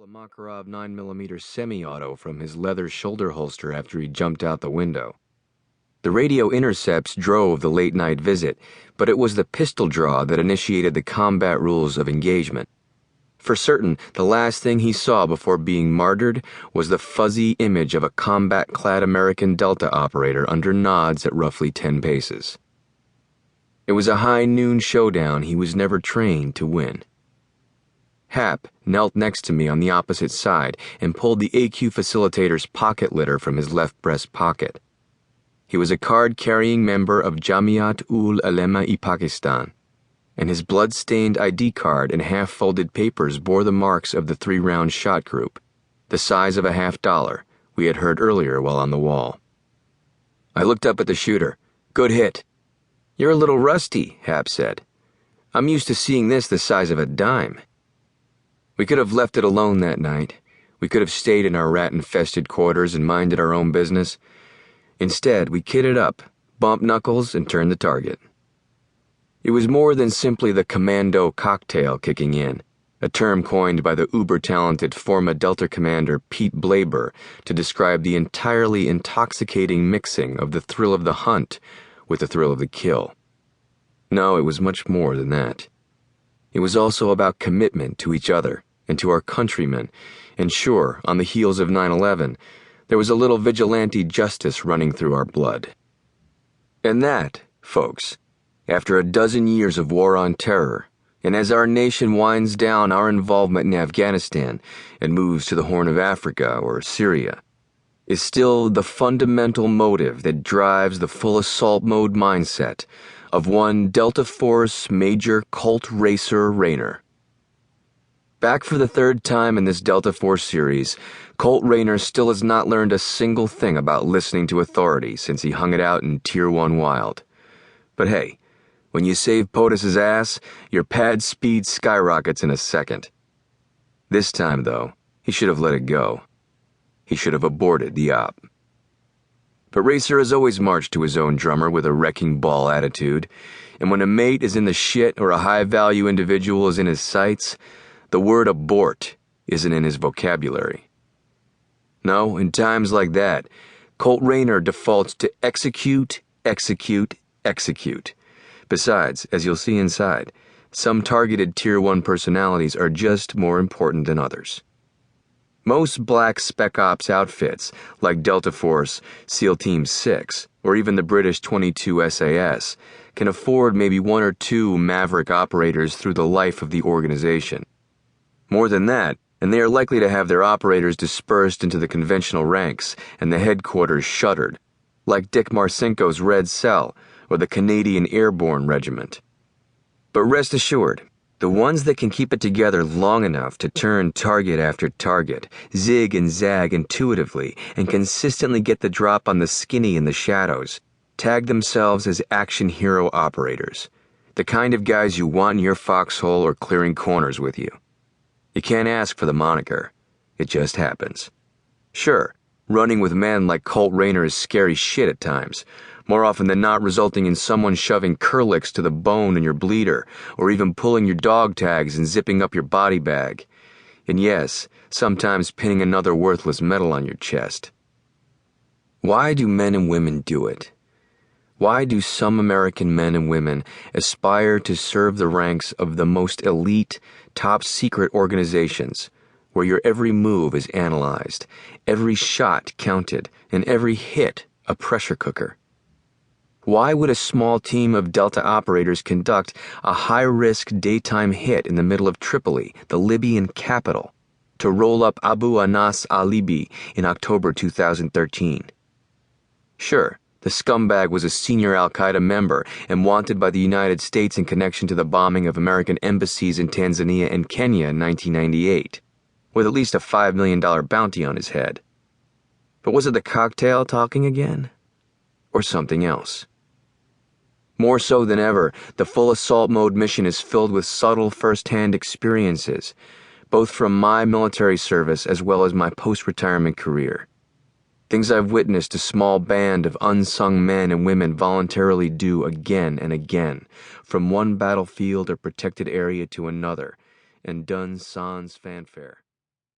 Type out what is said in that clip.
pull a Makarov 9mm semi-auto from his leather shoulder holster after he jumped out the window. The radio intercepts drove the late-night visit, but it was the pistol draw that initiated the combat rules of engagement. For certain, the last thing he saw before being martyred was the fuzzy image of a combat-clad American Delta operator under nods at roughly 10 paces. It was a high-noon showdown he was never trained to win. Hap knelt next to me on the opposite side and pulled the AQ facilitator's pocket litter from his left breast pocket. He was a card-carrying member of Jamiat-ul-Ulema-i Pakistan, and his blood-stained ID card and half-folded papers bore the marks of the 3-round shot group, the size of a $50 we had heard earlier while on the wall. I looked up at the shooter. "Good hit." "You're a little rusty," Hap said. "I'm used to seeing this the size of a dime." We could have left it alone that night. We could have stayed in our rat-infested quarters and minded our own business. Instead, we kitted up, bumped knuckles, and turned the target. It was more than simply the commando cocktail kicking in, a term coined by the uber-talented former Delta commander Pete Blaber to describe the entirely intoxicating mixing of the thrill of the hunt with the thrill of the kill. No, it was much more than that. It was also about commitment to each other and to our countrymen, and sure, on the heels of 9/11, there was a little vigilante justice running through our blood. And that, folks, after a dozen years of war on terror, and as our nation winds down our involvement in Afghanistan and moves to the Horn of Africa or Syria, is still the fundamental motive that drives the full assault mode mindset of one Delta Force Major Kolt Raynor. Back for the third time in this Delta Force series, Kolt Raynor still has not learned a single thing about listening to authority since he hung it out in Tier 1 Wild. But hey, when you save POTUS's ass, your pad speed skyrockets in a second. This time, though, he should have let it go. He should have aborted the op. But Racer has always marched to his own drummer with a wrecking ball attitude, and when a mate is in the shit or a high-value individual is in his sights, the word abort isn't in his vocabulary. No, in times like that, Kolt Raynor defaults to execute, execute, execute. Besides, as you'll see inside, some targeted Tier 1 personalities are just more important than others. Most black Spec Ops outfits, like Delta Force, SEAL Team 6, or even the British 22 SAS, can afford maybe 1 or 2 maverick operators through the life of the organization. More than that, and they are likely to have their operators dispersed into the conventional ranks and the headquarters shuttered, like Dick Marcinko's Red Cell or the Canadian Airborne Regiment. But rest assured, the ones that can keep it together long enough to turn target after target, zig and zag intuitively, and consistently get the drop on the skinny in the shadows, tag themselves as action hero operators, the kind of guys you want in your foxhole or clearing corners with you. You can't ask for the moniker. It just happens. Sure, running with men like Kolt Raynor is scary shit at times, more often than not resulting in someone shoving Curlix to the bone in your bleeder, or even pulling your dog tags and zipping up your body bag. And yes, sometimes pinning another worthless medal on your chest. Why do men and women do it? Why do some American men and women aspire to serve the ranks of the most elite, top-secret organizations, where your every move is analyzed, every shot counted, and every hit a pressure cooker? Why would a small team of Delta operators conduct a high-risk daytime hit in the middle of Tripoli, the Libyan capital, to roll up Abu Anas al-Libi in October 2013? Sure, the scumbag was a senior al-Qaeda member and wanted by the United States in connection to the bombing of American embassies in Tanzania and Kenya in 1998, with at least a $5 million bounty on his head. But was it the cocktail talking again? Or something else? More so than ever, the full assault mode mission is filled with subtle first-hand experiences, both from my military service as well as my post-retirement career. Things I've witnessed a small band of unsung men and women voluntarily do again and again, from one battlefield or protected area to another, and done sans fanfare.